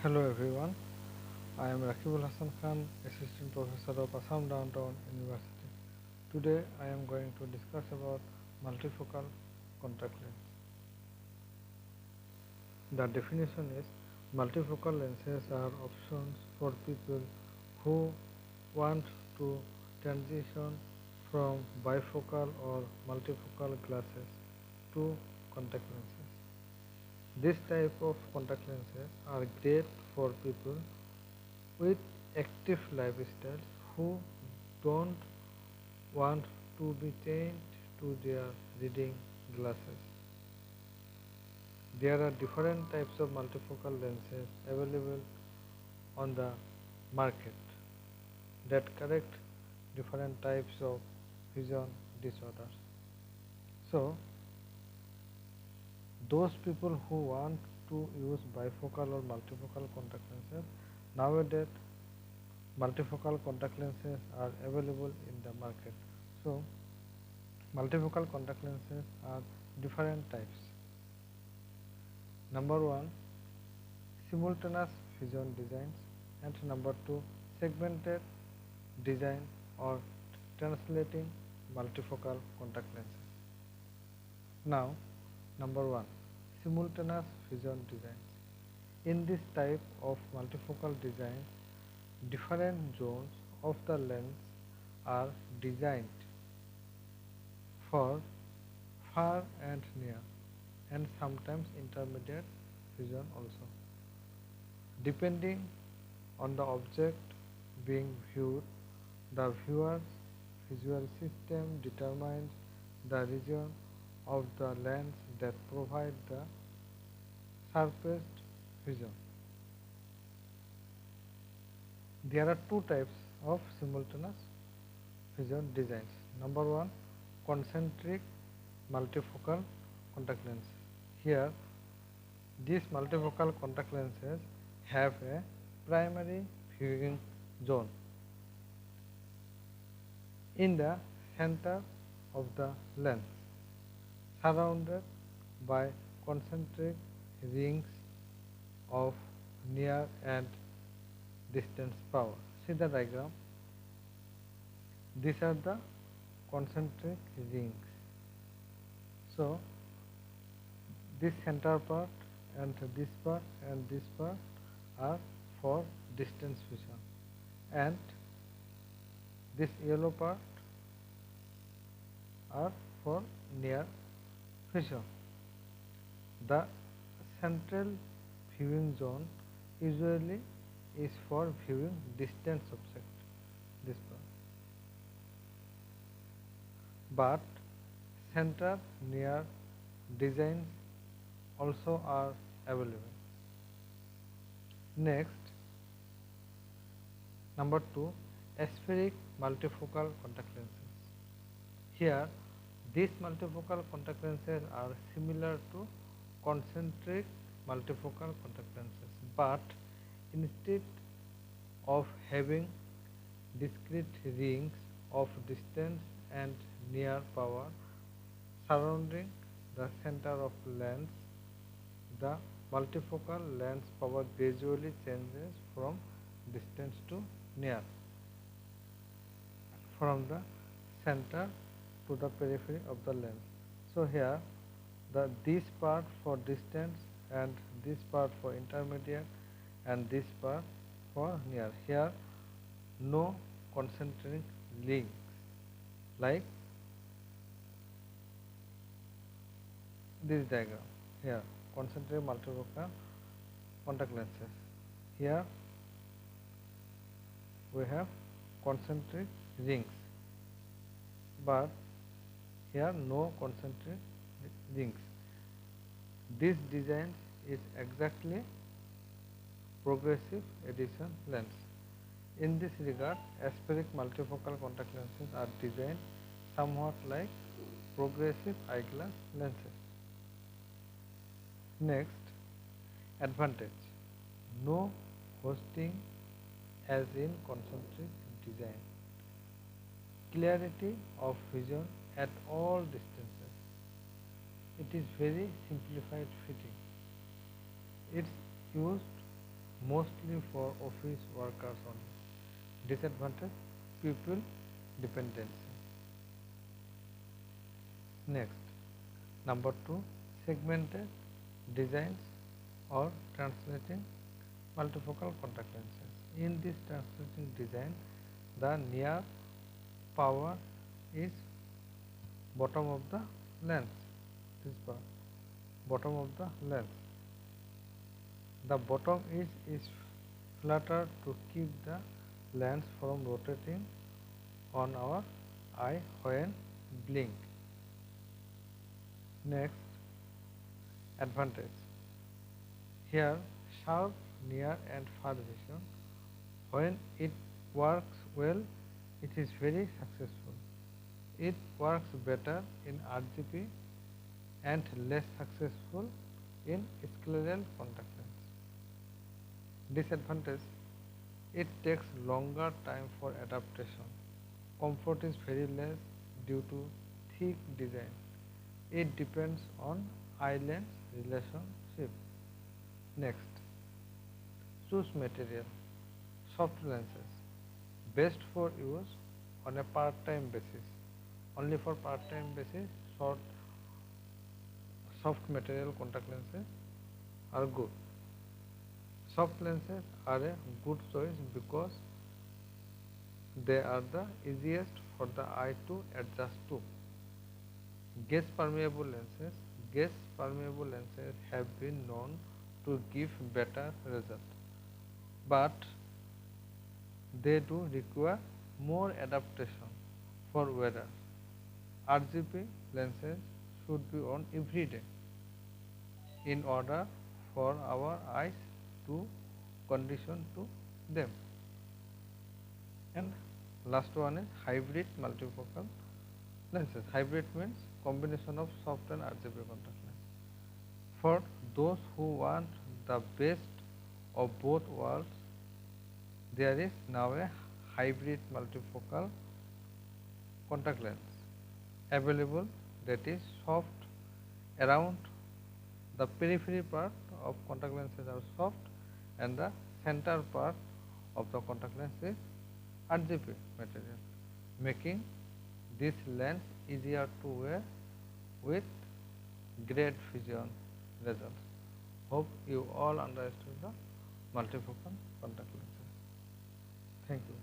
Hello everyone, I am Rakibul Hassan Khan, Assistant Professor of Assam Downtown University. Today I am going to discuss about multifocal contact lens. The definition is multifocal lenses are options for people who want to transition from bifocal or multifocal glasses to contact lenses. This type of contact lenses are great for people with active lifestyles who don't want to be chained to their reading glasses. There are different types of multifocal lenses available on the market that correct different types of vision disorders. So, those people who want to use bifocal or multifocal contact lenses, nowadays multifocal contact lenses are available in the market. So, multifocal contact lenses are different types. Number 1, simultaneous vision designs, and number 2, segmented design or translating multifocal contact lenses. Now, number 1, simultaneous vision designs. In this type of multifocal design, different zones of the lens are designed for far and near, and sometimes intermediate vision also. Depending on the object being viewed, the viewer's visual system determines the region of the lens that provide the sharpest vision. There are two types of simultaneous vision designs. Number 1, concentric multifocal contact lens. Here, these multifocal contact lenses have a primary viewing zone in the center of the lens, surrounded by concentric rings of near and distance power. See the diagram. These are the concentric rings. So, this center part and this part and this part are for distance vision, and this yellow part are for near vision. The central viewing zone usually is for viewing distant object, this part. But center near designs also are available. Next, number 2, aspheric multifocal contact lenses. Here, these multifocal contact lenses are similar to concentric multifocal contact lenses, but instead of having discrete rings of distance and near power surrounding the center of lens, the multifocal lens power gradually changes from distance to near, from the center to the periphery of the lens. So here this part for distance and this part for intermediate and this part for near. Here no concentric links like this diagram. Here concentric multifocal contact lenses. Here we have concentric rings, but here no concentric rings. This design is exactly progressive addition lens. In this regard, aspheric multifocal contact lenses are designed somewhat like progressive eyeglass lenses. Next, advantage: no hosting as in concentric design, clarity of vision at all distances. It is very simplified fitting. It's used mostly for office workers only. Disadvantage, pupil dependency. Next, number 2, segmented designs or translating multifocal contact lenses. In this translating design, the near power is bottom of the lens. This part, bottom of the lens. The bottom is flatter to keep the lens from rotating on our eye when blink. Next, advantage. Here, sharp near and far vision. When it works well, it is very successful. It works better in RGP and less successful in scleral contact lens. Disadvantage, it takes longer time for adaptation. Comfort is very less due to thick design. It depends on eye lens relationship. Next, choose material. Soft lenses, best for use on a part-time basis. Only for part-time basis, soft material contact lenses are good. Soft lenses are a good choice because they are the easiest for the eye to adjust to. Gas permeable lenses. Gas permeable lenses have been known to give better result, but they do require more adaptation for wearer. RGP lenses should be on every day in order for our eyes to condition to them. And last one is hybrid multifocal lenses. Hybrid means combination of soft and RGB contact lens. For those who want the best of both worlds, there is now a hybrid multifocal contact lens available that is soft around the periphery part of contact lenses are soft and the center part of the contact lens is RGP material, making this lens easier to wear with great vision results. Hope you all understood the multifocal contact lenses. Thank you.